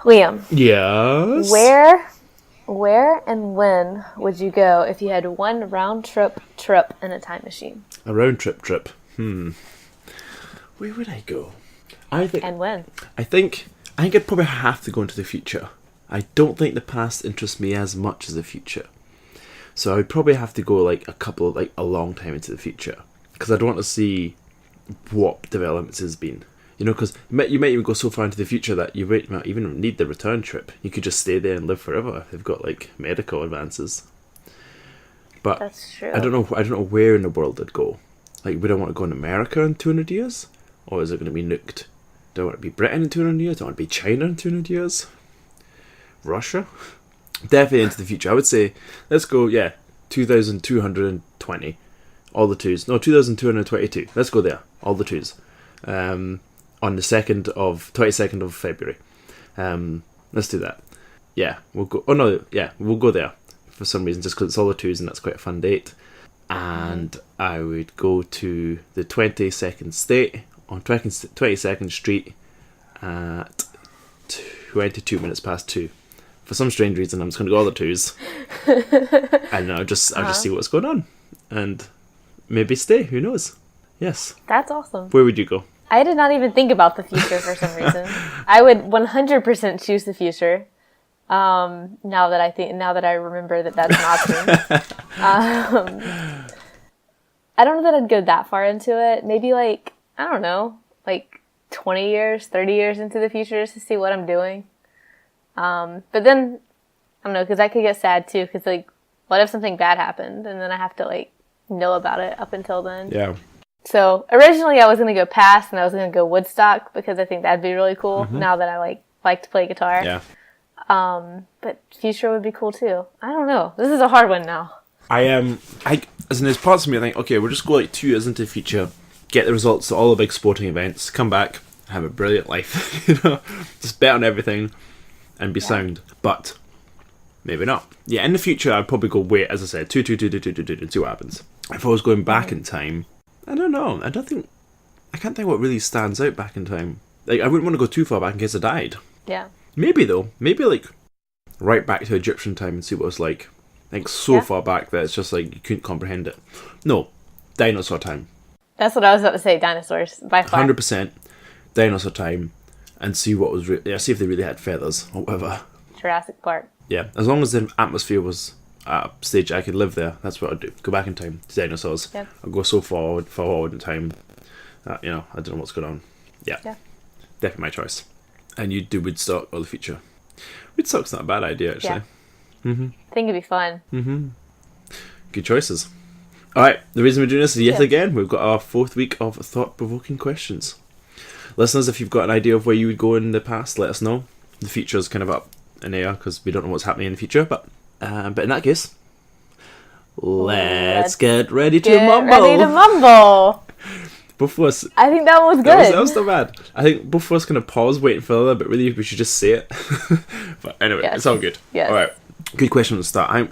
Liam, Yes. where and when would you go if you had one round trip in a time machine? A round trip. Where would I go? And when? I think I'd probably have to go into the future. I don't think the past interests me as much as the future. So I would probably have to go like a long time into the future. Because I'd want to see what developments has been. You know, because you might even go so far into the future that you might not even need the return trip. You could just stay there and live forever if they've got like medical advances. But that's true. I don't know where in the world I'd go. Like, would I want to go in America in 200 years? Or is it going to be nuked? Do I want to be Britain in 200 years? Do I want to be China in 200 years? Russia? Definitely into the future. I would say, let's go, 2220. All the twos. No, 2222. Let's go there. All the twos. On the 22nd of February. Let's do that. Yeah, we'll go. Oh no, yeah, we'll go there for some reason, just because it's all the twos and that's quite a fun date. And I would go to the 22nd state on 22nd Street at 22 minutes past 2. For some strange reason, I'm just going to go all the twos. And I'll just see what's going on. And maybe stay, who knows? Yes. That's awesome. Where would you go? I did not even think about the future for some reason. I would 100% choose the future. Now that I remember that that's an option. I don't know that I'd go that far into it. Maybe like, I don't know, like 20 years, 30 years into the future just to see what I'm doing. But then, I don't know, because I could get sad too, because like, what if something bad happened and then I have to like know about it up until then? Yeah. So originally I was going to go past and I was going to go Woodstock because I think that'd be really cool now that I like to play guitar. Yeah. But future would be cool too. I don't know. This is a hard one now. There's parts of me I think, okay, we'll just go like 2 years into the future, get the results of all the big sporting events, come back, have a brilliant life, you know, just bet on everything and be sound. But maybe not. Yeah, in the future I'd probably go wait, as I said, 2, and see what happens. If I was going back in time, I don't know. I can't think what really stands out back in time. Like, I wouldn't want to go too far back in case I died. Yeah. Maybe though. Maybe like right back to Egyptian time and see what it was like. Like so far back that it's just like you couldn't comprehend it. No, dinosaur time. That's what I was about to say. Dinosaurs by far. 100% dinosaur time, and see what was see if they really had feathers or whatever. Jurassic Park. Yeah, as long as the atmosphere was at a stage I could live there, that's what I'd do. Go back in time to dinosaurs. Yep. I'll go so forward in time that, you know, I don't know what's going on. Yeah. Definitely my choice. And you'd do Woodstock or the future. Woodstock's not a bad idea, actually. Yeah. I think it'd be fun. Good choices. Alright, the reason we're doing this is yet again, we've got our 4th week of thought-provoking questions. Listeners, if you've got an idea of where you would go in the past, let us know. The future's kind of up in the air because we don't know what's happening in the future, but in that case, let's get ready to mumble. Both of us. I think that one was good. That was not bad. I think both of us kind of paused waiting for the other, but really we should just say it. But anyway, It's all good. Yes. All right. Good question to start.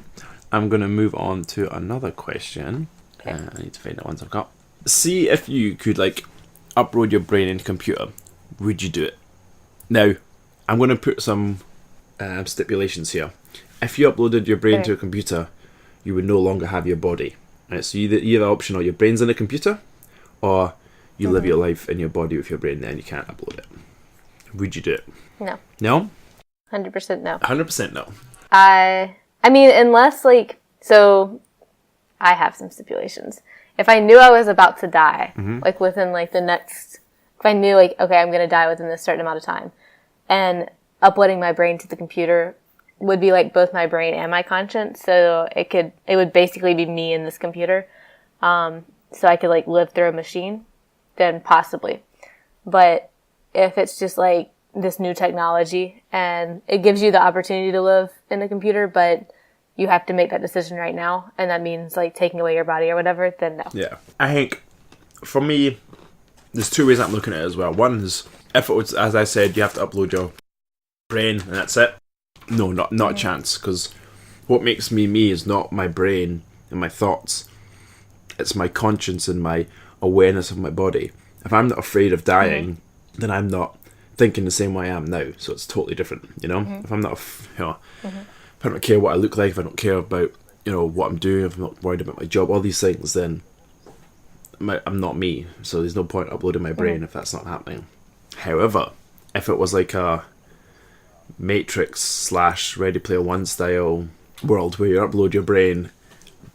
I'm going to move on to another question. Okay. I need to find the ones I've got. See if you could like upload your brain into a computer. Would you do it? Now, I'm going to put some stipulations here. If you uploaded your brain to a computer, you would no longer have your body. Right? So you have the option of your brain's in a computer, or you live your life in your body with your brain there and you can't upload it. Would you do it? No. No? 100% no. 100% no. I mean, unless like, so I have some stipulations. If I knew I was about to die, like within like the next, if I knew like, okay, I'm going to die within this certain amount of time, and uploading my brain to the computer would be like both my brain and my conscience, so it would basically be me in this computer. So I could like live through a machine, then possibly. But if it's just like this new technology and it gives you the opportunity to live in a computer, but you have to make that decision right now, and that means like taking away your body or whatever, then no. Yeah. I think for me, there's 2 ways I'm looking at it as well. One is if it was, as I said, you have to upload your brain and that's it. No, not a chance, because what makes me is not my brain and my thoughts. It's my conscience and my awareness of my body. If I'm not afraid of dying, then I'm not thinking the same way I am now, so it's totally different, you know? If I'm not, if I don't care what I look like, if I don't care about, what I'm doing, if I'm not worried about my job, all these things, then I'm not me, so there's no point uploading my brain if that's not happening. However, if it was like a Matrix / Ready Player One style world where you upload your brain,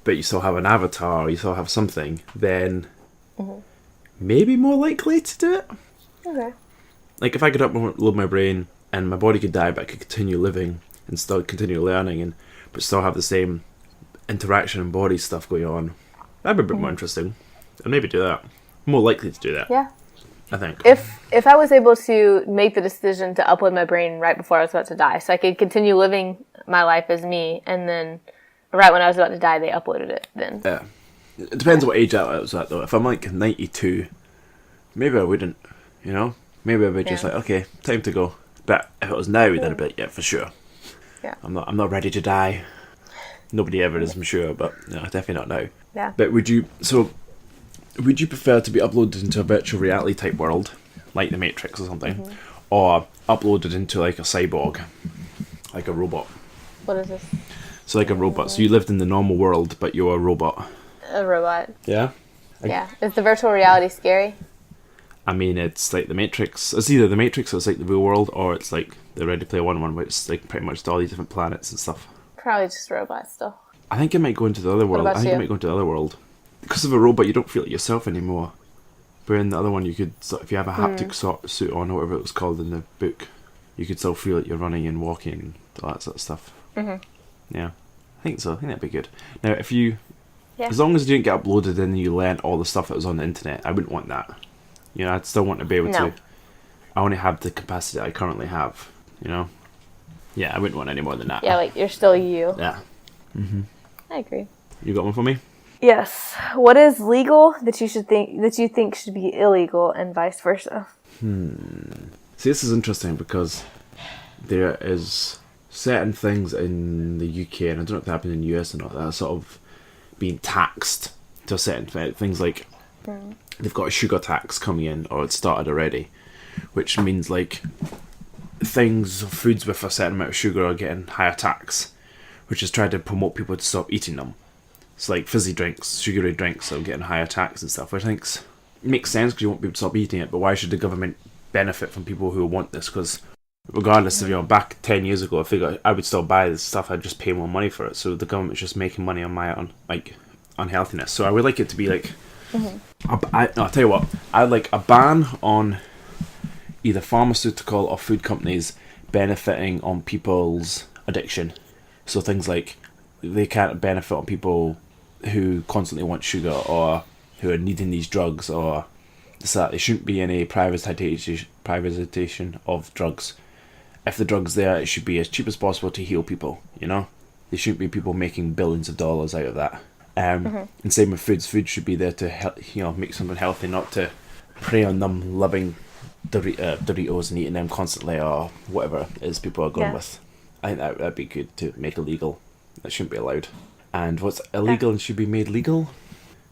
but you still have an avatar, you still have something, then maybe more likely to do it. Okay. Like if I could upload my brain and my body could die, but I could continue living and still continue learning, but still have the same interaction and body stuff going on, that'd be a bit more interesting. I'd maybe do that. More likely to do that. Yeah. I think. If I was able to make the decision to upload my brain right before I was about to die, so I could continue living my life as me, and then right when I was about to die, they uploaded it. Then yeah, it depends what age I was at though. If I'm like 92, maybe I wouldn't. Maybe I'd be just like, okay, time to go. But if it was now, then I'd be like, yeah, for sure. Yeah. I'm not ready to die. Nobody ever is, I'm sure, but definitely not now. Yeah. But would you prefer to be uploaded into a virtual reality type world, like the Matrix or something, or uploaded into like a cyborg, like a robot? What is this? So like a robot. So you lived in the normal world, but you're a robot. A robot. Yeah? Yeah. Is the virtual reality scary? I mean, it's like the Matrix. It's either the Matrix, or it's like the real world, or it's like the Ready Player One, where it's like pretty much all these different planets and stuff. Probably just robots still. I think it might go into the other world. What about you? It might go into the other world. Because of a robot, you don't feel like yourself anymore. But in the other one, you could, if you have a haptic suit on, or whatever it was called in the book, you could still feel like you're running and walking and all that sort of stuff. Yeah, I think so. I think that'd be good. Now, as long as you didn't get uploaded and you learnt all the stuff that was on the internet, I wouldn't want that. I'd still want to be able to. I only have the capacity I currently have. Yeah, I wouldn't want any more than that. Yeah, like you're still you. Yeah. I agree. You got one for me? Yes. What is legal that you think should be illegal, and vice versa? See, this is interesting because there is certain things in the UK, and I don't know if they happen in the US or not, that are sort of being taxed to a certain things like they've got a sugar tax coming in, or it's started already, which means like foods with a certain amount of sugar are getting higher tax, which is trying to promote people to stop eating them. It's like fizzy drinks, sugary drinks are getting higher tax and stuff, which I think makes sense because you want people to stop eating it, but why should the government benefit from people who want this? Because regardless of, back 10 years ago, I would still buy this stuff, I'd just pay more money for it, so the government's just making money on my unhealthiness. So I would like it to be like, I'll tell you what, I'd like a ban on either pharmaceutical or food companies benefiting on people's addiction. So things like they can't benefit on people who constantly want sugar or who are needing these drugs, or that there shouldn't be any privatization of drugs. If the drug's there, it should be as cheap as possible to heal people, There shouldn't be people making billions of dollars out of that. And same with foods. Food should be there to make something healthy, not to prey on them loving Doritos and eating them constantly, or whatever it is people are going with. I think that'd be good to make illegal. That shouldn't be allowed. And what's illegal and should be made legal?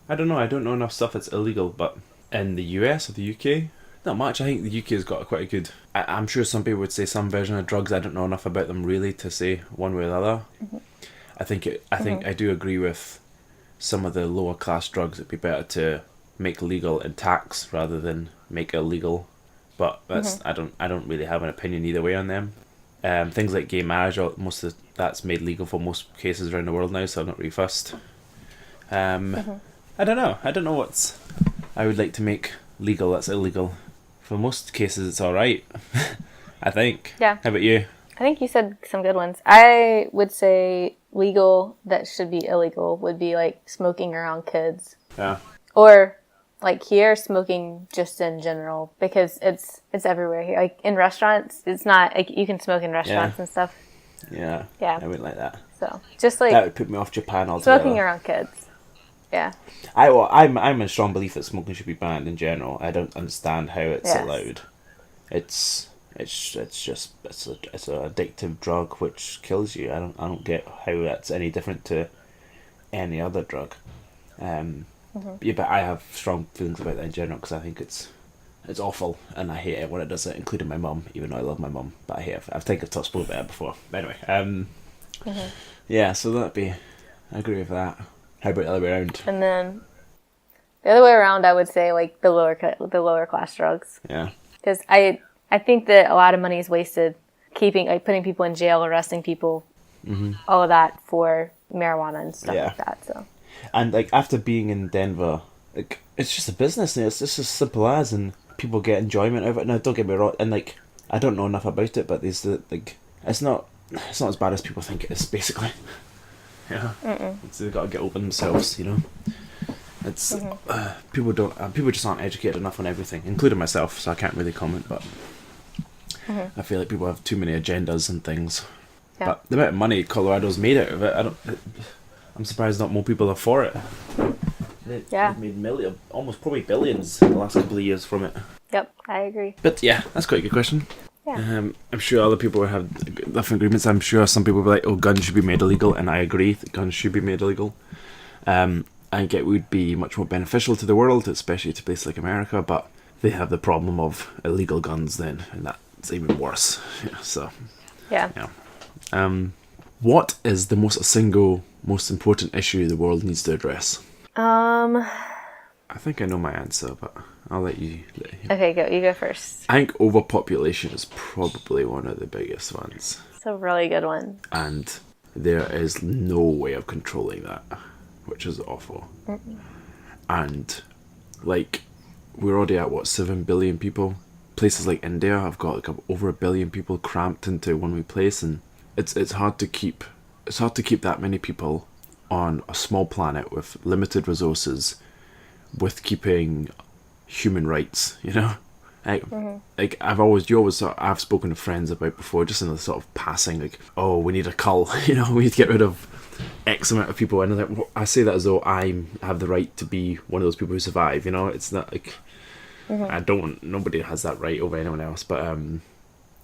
I don't know. I don't know enough stuff that's illegal, but in the US or the UK, not much. I think the UK has got quite a good. I'm sure some people would say some version of drugs. I don't know enough about them really to say one way or the other. I think I do agree with some of the lower class drugs. It'd be better to make legal and tax rather than make illegal. But that's I don't really have an opinion either way on them. Things like gay marriage, that's made legal for most cases around the world now, so I'm not really fussed. I don't know. I don't know what I would like to make legal that's illegal. For most cases, it's all right. I think. Yeah. How about you? I think you said some good ones. I would say legal that should be illegal would be like smoking around kids. Yeah. Or like here, smoking just in general, because it's everywhere here. Like in restaurants, it's not like you can smoke in restaurants and stuff. Yeah. Yeah. I wouldn't like that. So just like that would put me off Japan altogether. smoking around kids. Yeah. I'm a strong belief that smoking should be banned in general. I don't understand how it's allowed. It's just an addictive drug which kills you. I don't get how that's any different to any other drug. Yeah, but I have strong feelings about that in general because I think It's awful, and I hate everyone that does it, including my mum, even though I love my mum, but I hate it. I think I've talked about it before. But anyway, yeah, so that'd be, I agree with that. How about the other way around? And then the other way around, I would say like the lower class drugs. Yeah. Because I think that a lot of money is wasted putting people in jail, arresting people, all of that for marijuana and stuff like that. So. And like after being in Denver, like it's just a business now. It's just as simple as, and people get enjoyment out of it. Now, don't get me wrong, and like I don't know enough about it, but there's like it's not as bad as people think it is. Basically, yeah. So they've got to get over themselves, you know. It's people just aren't educated enough on everything, including myself. So I can't really comment, but I feel like people have too many agendas and things. Yeah. But the amount of money Colorado's made out of it, I'm surprised not more people are for it. They've made almost probably billions in the last couple of years from it. Yep, I agree. But yeah, that's quite a good question. Yeah. I'm sure other people will have different agreements. I'm sure some people will be like, oh, guns should be made illegal, and I agree that guns should be made illegal. I think it would be much more beneficial to the world, especially to places like America, but they have the problem of illegal guns then, and that's even worse. Yeah, so, yeah. What is the most important issue the world needs to address? I think I know my answer, but I'll let you. Okay, go. You go first. I think overpopulation is probably one of the biggest ones. It's a really good one. And there is no way of controlling that, which is awful. And, like, we're already at, 7 billion people? Places like India have got, like, over 1 billion people cramped into one wee place, and it's hard to keep that many people on a small planet with limited resources, with keeping human rights, you know? Like I've spoken to friends about before, just in the sort of passing, like, oh, we need a cull, you know, we need to get rid of X amount of people, and I say that as though I have the right to be one of those people who survive, you know? It's not like, nobody has that right over anyone else, but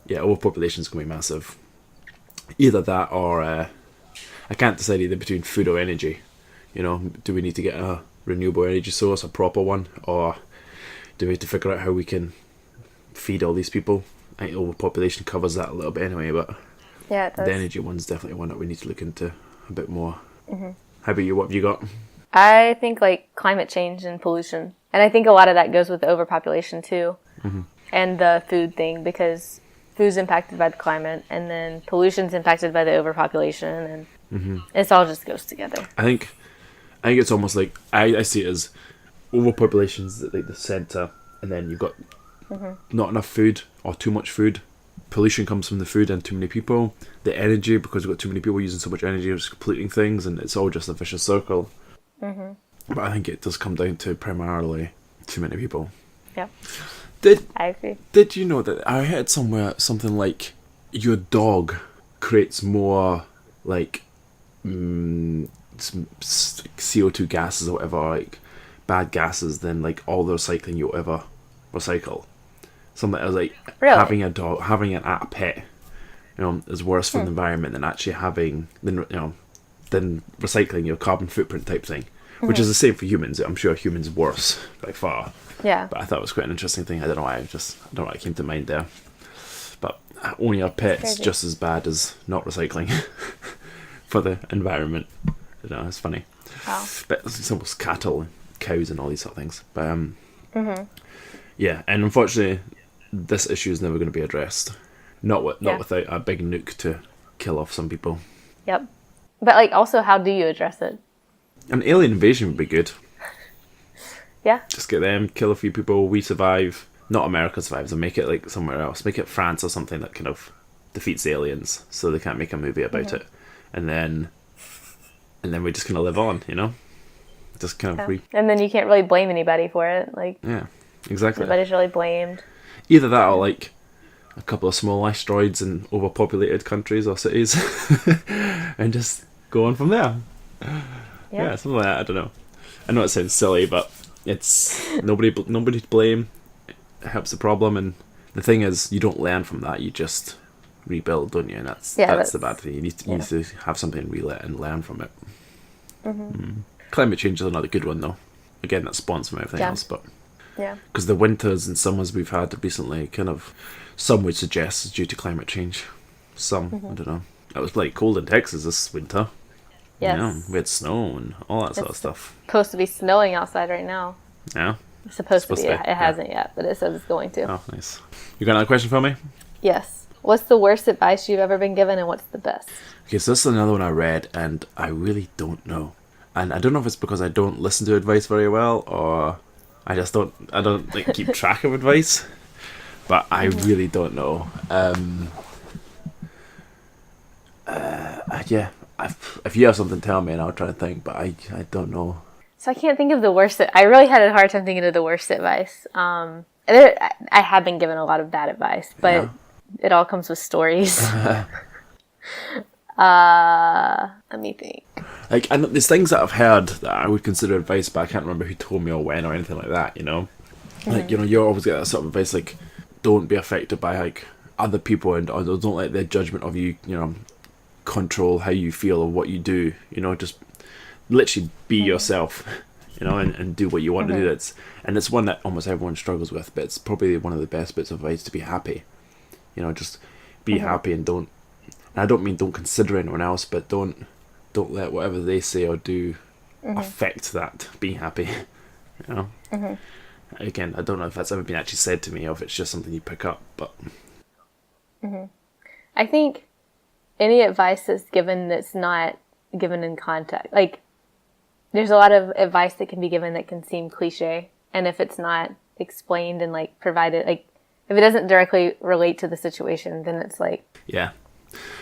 yeah, overpopulation's going to be massive. Either that or, I can't decide either between food or energy, you know? Do we need to get a renewable energy source, a proper one, or do we have to figure out how we can feed all these people? I think overpopulation covers that a little bit anyway, but yeah, it does. The energy one's definitely one that we need to look into a bit more. How about you? What have you got? I think like climate change and pollution, and I think a lot of that goes with the overpopulation too, and the food thing, because food's impacted by the climate, and then pollution's impacted by the overpopulation, and it all just goes together. I think it's almost like I see it as overpopulation's like the centre, and then you've got not enough food or too much food. Pollution comes from the food and too many people. The energy, because we've got too many people using so much energy, it's polluting things, and it's all just a vicious circle. But I think it does come down to primarily too many people. Yeah, I agree. Did you know that I heard somewhere something like your dog creates more like CO2 gases or whatever, like bad gases, than like all the recycling you'll ever recycle? Something that was like, really? Having a pet, you know, is worse for the environment than actually than recycling your carbon footprint type thing, which is the same for humans. I'm sure humans worse by far. Yeah. But I thought it was quite an interesting thing. I don't know why. I don't know why it came to mind there. But owning a pet's just as bad as not recycling for the environment. I don't know. It's funny. Wow. But it's almost cattle and cows and all these sort of things. But yeah, and unfortunately, this issue is never going to be addressed. Not without a big nuke to kill off some people. Yep. But like, also, how do you address it? An alien invasion would be good. Yeah. Just get them, kill a few people, we survive. Not America survives, and make it like somewhere else. Make it France or something that kind of defeats the aliens, so they can't make a movie about it. And then we just kind of live on, you know? Just kind of and then you can't really blame anybody for it. Like, yeah, exactly. Nobody's really blamed. Either that or like a couple of small asteroids in overpopulated countries or cities, and just go on from there. Yeah, something like that. I don't know. I know it sounds silly, but it's nobody to blame. It helps the problem, and the thing is, you don't learn from that. You just rebuild, don't you? And that's the bad thing. You need to have something relit and learn from it. Climate change is another good one, though. Again, that spawns from everything else, but Yeah. Because the winters and summers we've had recently kind of, some would suggest is due to climate change. Some, I don't know. It was like cold in Texas this winter. Yes. Yeah, we had snow and all that sort of stuff. Supposed to be snowing outside right now. Yeah. It's supposed to be. It hasn't yet, but it says it's going to. Oh, nice. You got another question for me? Yes. What's the worst advice you've ever been given, and what's the best? Okay, so this is another one I read, and I really don't know. And I don't know if it's because I don't listen to advice very well, or I don't like keep track of advice. But I really don't know. Yeah, if you have something, tell me, and I'll try to think. But I don't know. So I can't think of the worst. I really had a hard time thinking of the worst advice. I have been given a lot of bad advice, but it all comes with stories. Let me think. Like, and there's things that I've heard that I would consider advice, but I can't remember who told me or when or anything like that. You know, like you always get that sort of advice, like don't be affected by like other people, and or don't let their judgment of you, control how you feel or what you do. Just literally be yourself, and do what you want to do. It's one that almost everyone struggles with, but it's probably one of the best bits of advice, to be happy. Just be happy, and I don't mean don't consider anyone else, but don't let whatever they say or do affect that. Be happy, Again, I don't know if that's ever been actually said to me or if it's just something you pick up, but I think any advice that's given that's not given in context, like there's a lot of advice that can be given that can seem cliche, and if it's not explained and like provided, like if it doesn't directly relate to the situation, then it's like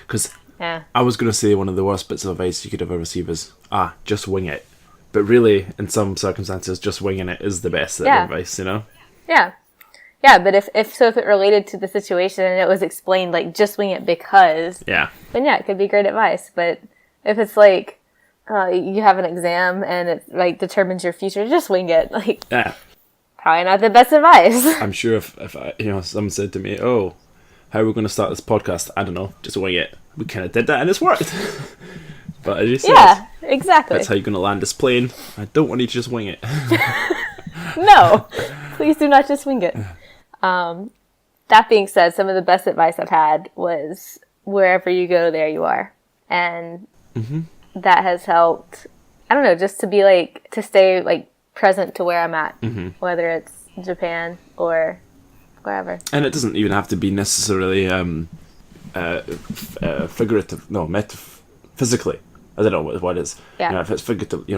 because I was going to say one of the worst bits of advice you could ever receive is just wing it, but really in some circumstances just winging it is the best advice. But if it related to the situation and it was explained like just wing it because then it could be great advice. But if it's like you have an exam and it like determines your future, just wing it. Like probably not the best advice. I'm sure if someone said to me, "Oh, how are we going to start this podcast?" I don't know, just wing it. We kind of did that and it's worked. But as you said, exactly. That's how you're going to land this plane. I don't want you to just wing it. No, please do not just wing it. That being said, some of the best advice I've had was wherever you go, there you are. And that has helped, I don't know, just to be like, to stay like present to where I'm at, whether it's Japan or wherever. And it doesn't even have to be necessarily figurative, physically. I don't know what it is. Yeah. If it's figurative,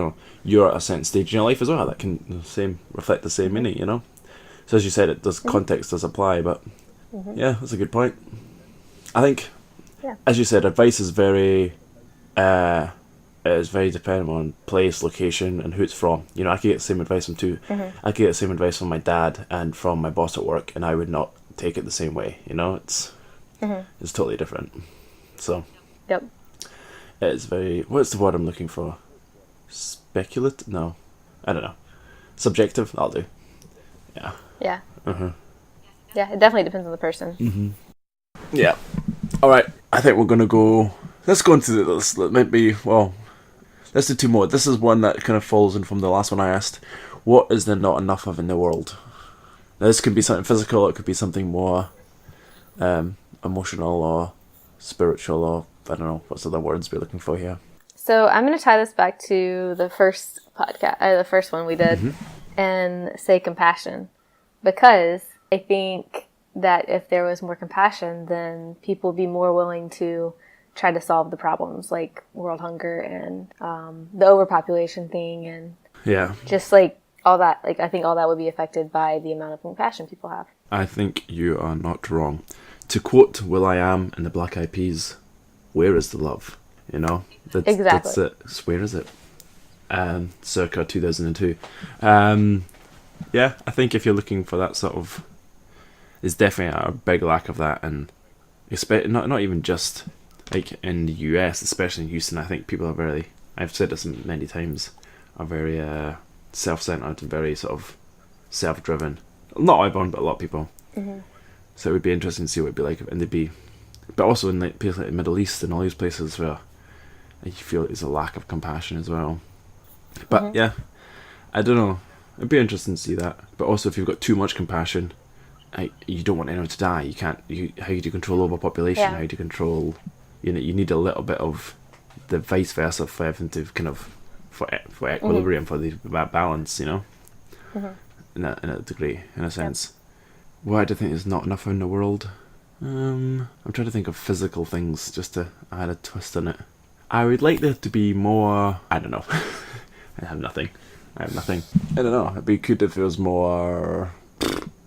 you're at a certain stage in your life as well that can reflect the same meaning, So as you said, it does context does apply, but that's a good point. I think, as you said, advice is very dependent on place, location, and who it's from. I could get the same advice from I could get the same advice from my dad and from my boss at work, and I would not take it the same way. It's totally different. So it's very, what's the word I'm looking for? Speculative? No, I don't know. Subjective. I'll do. Yeah. Yeah. Yeah, it definitely depends on the person. Yeah. All right. I think we're gonna go. Let's go into this. Let's do two more. This is one that kind of falls in from the last one I asked. What is there not enough of in the world? Now, this could be something physical. It could be something more emotional or spiritual, or I don't know what's the other words we're looking for here. So I'm going to tie this back to the first podcast, the first one we did, and say compassion, because I think that if there was more compassion, then people would be more willing to try to solve the problems like world hunger and the overpopulation thing, and just like all that. Like I think all that would be affected by the amount of compassion people have. I think you are not wrong. To quote will.i.am and the Black Eyed Peas, where is the love? Exactly. That's it. Where is it? Circa 2002. I think if you're looking for that sort of, there's definitely a big lack of that, and not even just like in the US, especially in Houston. I think people are very, I've said this many times, are very self-centered and very sort of self-driven. Not everyone, but a lot of people. So it would be interesting to see what it'd be like, but also in like places like the Middle East and all these places where you feel there's a lack of compassion as well. But I don't know. it'd be interesting to see that. But also, if you've got too much compassion, you don't want anyone to die. You can't. How do you control overpopulation? How do you control? You need a little bit of the vice versa for everything to kind of for equilibrium, for the balance. In a degree, in a sense. Why do I think there's not enough in the world? I'm trying to think of physical things just to add a twist on it. I would like there to be more. I don't know. I have nothing. I don't know. It'd be good if there was more.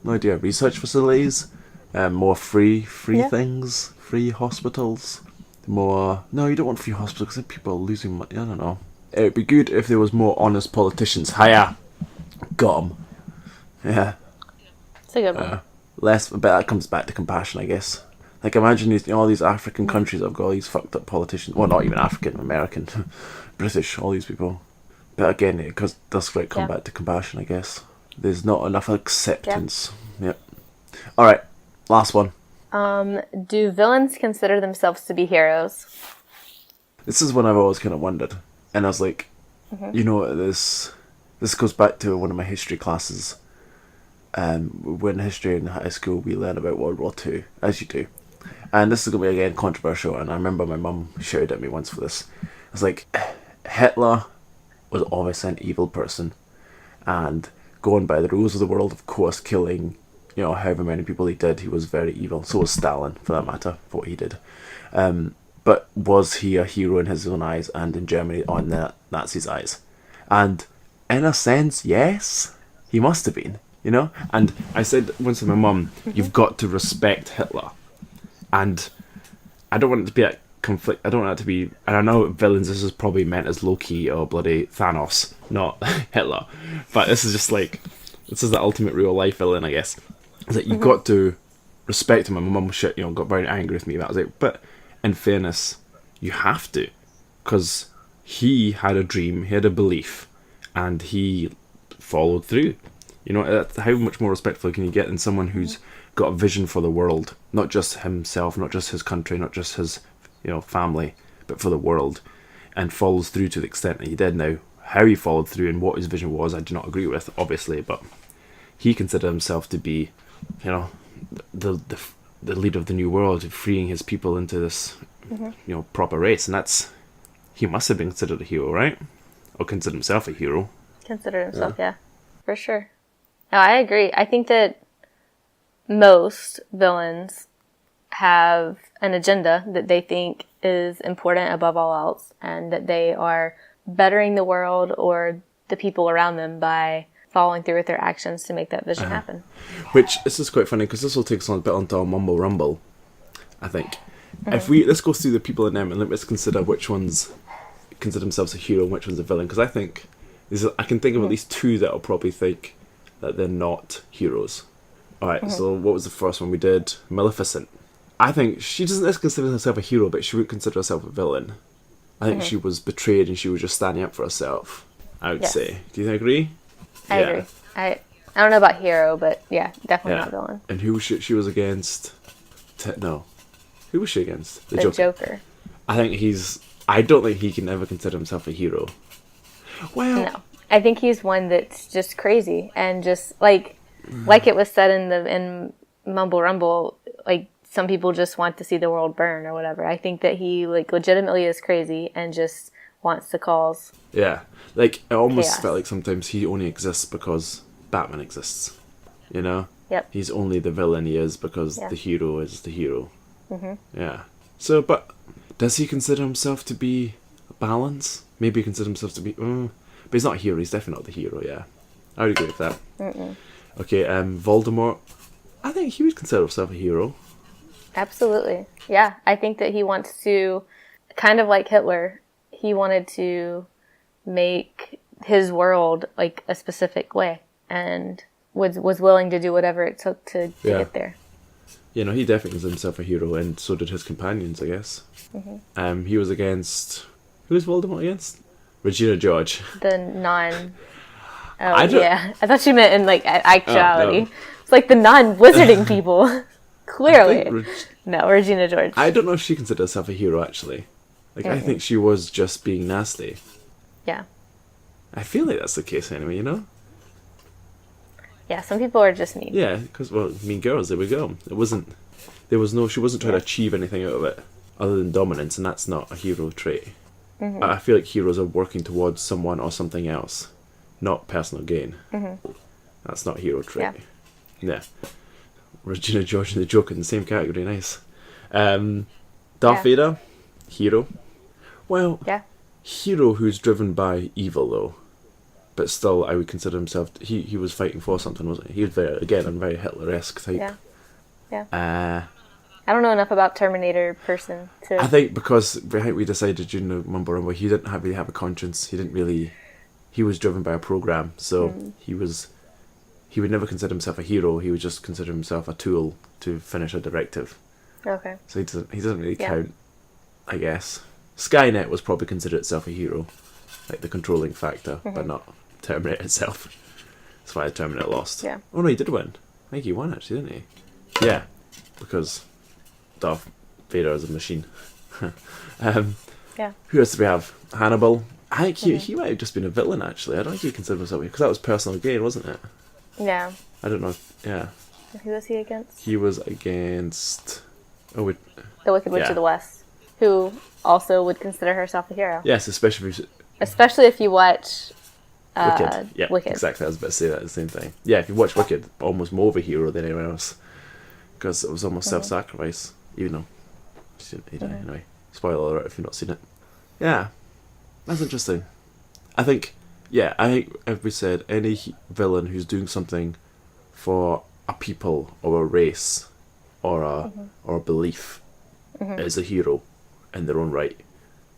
No idea. Research facilities, more free things, free hospitals. More. No, you don't want free hospitals because then people are losing money. I don't know. It'd be good if there was more honest politicians. Hiya, got 'em. Yeah. It's a good one. Less, but that comes back to compassion, I guess. Like, imagine all these African countries that have got all these fucked up politicians. Well, not even African, American, British, all these people. But again, it does come back to compassion, I guess. There's not enough acceptance. Yep. All right, last one. Do villains consider themselves to be heroes? This is one I've always kind of wondered, and I was like, this goes back to one of my history classes. When history in high school, we learn about World War II, as you do. And this is going to be, again, controversial, and I remember my mum shouted at me once for this. It's like, Hitler was obviously an evil person, and going by the rules of the world, of course, killing, however many people he did, he was very evil. So was Stalin, for that matter, for what he did. But was he a hero in his own eyes, and in Germany, on the Nazis' eyes? And in a sense, yes, he must have been. And I said once to my mum, you've got to respect Hitler. And I don't want it to be a conflict. I don't want it to be, and I know villains, this is probably meant as Loki or bloody Thanos, not Hitler. But this is just like, this is the ultimate real life villain, I guess. It's like, you've got to respect him. And my mum got very angry with me. That was it. But in fairness, you have to. Because he had a dream, he had a belief, and he followed through. How much more respectful can you get than someone who's got a vision for the world, not just himself, not just his country, not just his, family, but for the world, and follows through to the extent that he did. Now, how he followed through and what his vision was, I do not agree with, obviously, but he considered himself to be, the leader of the new world, freeing his people into this, proper race, and he must have been considered a hero, right? Or considered himself a hero. Considered himself, yeah, for sure. No, I agree. I think that most villains have an agenda that they think is important above all else, and that they are bettering the world or the people around them by following through with their actions to make that vision happen. Which, this is quite funny, because this will take us on a bit onto our Mumble Rumble, I think. Let's go through the people in them, and let's consider which ones consider themselves a hero and which one's a villain, because I think, I can think of at least two that I'll probably think that they're not heroes. Alright, so what was the first one we did? Maleficent. I think she doesn't consider herself a hero, but she would consider herself a villain. I think she was betrayed and she was just standing up for herself, I would say. Do you agree? I agree. I don't know about hero, but yeah, definitely not villain. And who was she was against? No. Who was she against? The Joker. I don't think he can ever consider himself a hero. Well... No. I think he's one that's just crazy and just like it was said in Mumble Rumble, like some people just want to see the world burn or whatever. I think that he legitimately is crazy and just wants to cause. Yeah, it almost chaos. Felt like sometimes he only exists because Batman exists. Yep. He's only the villain he is because the hero is the hero. Yeah. So, but does he consider himself to be a balance? Maybe he considers himself to be. But he's not a hero, he's definitely not the hero, yeah. I would agree with that. Okay, Voldemort. I think he would consider himself a hero. Absolutely. Yeah, I think that he wants to, kind of like Hitler, he wanted to make his world like a specific way and was willing to do whatever it took to get there. He definitely considered himself a hero, and so did his companions, I guess. He was against... Who was Voldemort against? Regina George. The non... Oh, yeah. I thought you meant in, actuality. No. It's like the non-wizarding people. Clearly. No, Regina George. I don't know if she considered herself a hero, actually. I think she was just being nasty. Yeah. I feel like that's the case anyway, Yeah, some people are just mean. Yeah, because, well, Mean Girls, there we go. She wasn't trying to achieve anything out of it other than dominance, and that's not a hero trait. Mm-hmm. I feel like heroes are working towards someone or something else, not personal gain. Mm-hmm. That's not a hero trait. Yeah. Regina George and the Joker in the same category, nice. Darth Vader, hero. Well, hero who's driven by evil, though. But still, I would consider himself... He was fighting for something, wasn't he? He was very Hitler-esque type. Yeah. I don't know enough about Terminator person to... I think because we decided during the Mumble Rumble, he didn't really have a conscience. He was driven by a program, so he would never consider himself a hero. He would just consider himself a tool to finish a directive. Okay. So he doesn't really count, I guess. Skynet was probably considered itself a hero, like the controlling factor, but not Terminator itself. That's why Terminator lost. Yeah. Oh no, he did win. I think he won actually, didn't he? Yeah, because Darth Vader is a machine. Who else do we have? Hannibal. I think he might have just been a villain actually. I don't think he considered himself, because that was personal gain, wasn't it? Yeah. I don't know. Who was he against? He was against... the Wicked Witch of the West, who also would consider herself a hero. Yes, especially if you watch Wicked. Yeah, Wicked. Exactly. I was about to say that, the same thing. Yeah, if you watch Wicked, almost more of a hero than anyone else, because it was almost self-sacrifice, even though she didn't die anyway. Spoiler alert if you've not seen it. Yeah, that's interesting. I think if we said any villain who's doing something for a people or a race or a belief is a hero in their own right,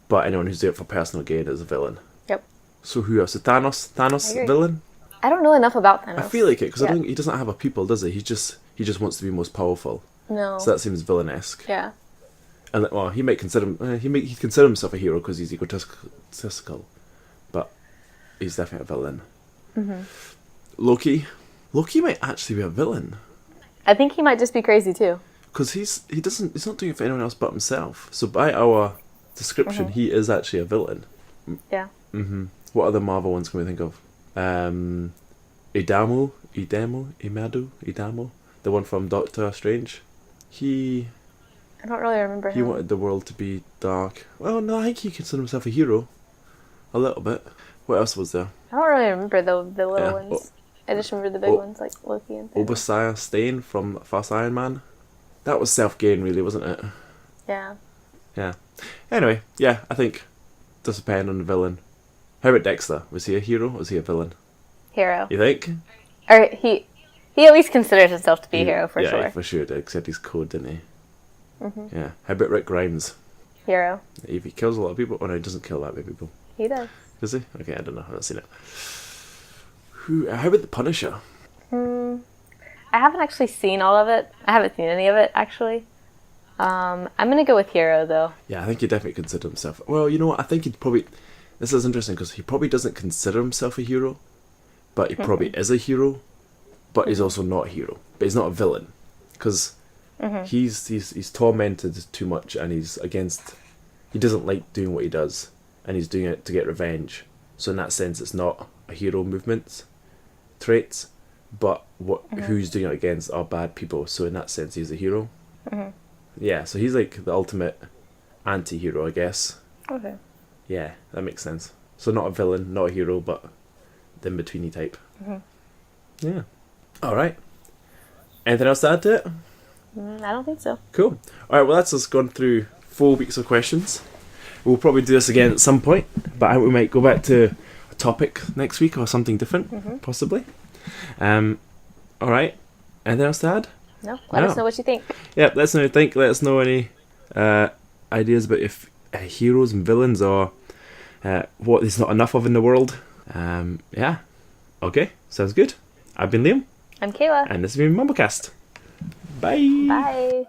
but anyone who's doing it for personal gain is a villain. Yep. So who else? Thanos villain? I don't know enough about Thanos. I feel like it, because I don't think he doesn't have a people, does he? He just wants to be most powerful. No. So that seems villain-esque. Yeah. And he might consider he'd consider himself a hero because he's egotistical, but he's definitely a villain. Mm-hmm. Loki might actually be a villain. I think he might just be crazy too. Because he's not doing it for anyone else but himself. So by our description, he is actually a villain. Yeah. Mm-hmm. What other Marvel ones can we think of? Idamo, the one from Doctor Strange. I don't really remember him. He wanted the world to be dark. Well, no, I think he considered himself a hero. A little bit. What else was there? I don't really remember the little ones. I just remember the big ones like Loki and Thanos. Obadiah Stane from Fast Iron Man. That was self-gain, really, wasn't it? Yeah. Yeah. Anyway, yeah, I think it does depend on the villain. How about Dexter? Was he a hero or was he a villain? Hero. You think? Or he at least considers himself to be a hero, for sure. Yeah, for sure did, accept his code, didn't he? Mm-hmm. Yeah. How about Rick Grimes? Hero. If he kills a lot of people... Oh, no, he doesn't kill that many people. He does. Does he? Okay, I don't know. I've not seen it. How about the Punisher? I haven't actually seen all of it. I haven't seen any of it, actually. I'm going to go with hero, though. Yeah, I think he definitely consider himself... Well, you know what? I think he'd probably... This is interesting, because he probably doesn't consider himself a hero, but he probably is a hero, but he's also not a hero. But he's not a villain, because he's tormented too much, and he's against... He doesn't like doing what he does, and he's doing it to get revenge. So in that sense, it's not a hero movement traits, but who's doing it against are bad people. So in that sense, he's a hero. Yeah, so he's like the ultimate anti-hero, I guess. Okay. Yeah, that makes sense. So not a villain, not a hero, but the in-betweeny type. Yeah. All right. Anything else to add to it? I don't think so. Cool. All right, well, that's us gone through 4 weeks of questions. We'll probably do this again at some point, but I think we might go back to a topic next week or something different, possibly. All right. Anything else to add? No. Let us know what you think. Yeah, let us know what you think. Let us know any ideas about if heroes and villains or what there's not enough of in the world. Yeah. Okay, sounds good. I've been Liam. I'm Kayla. And this has been Mumblecast. Bye. Bye.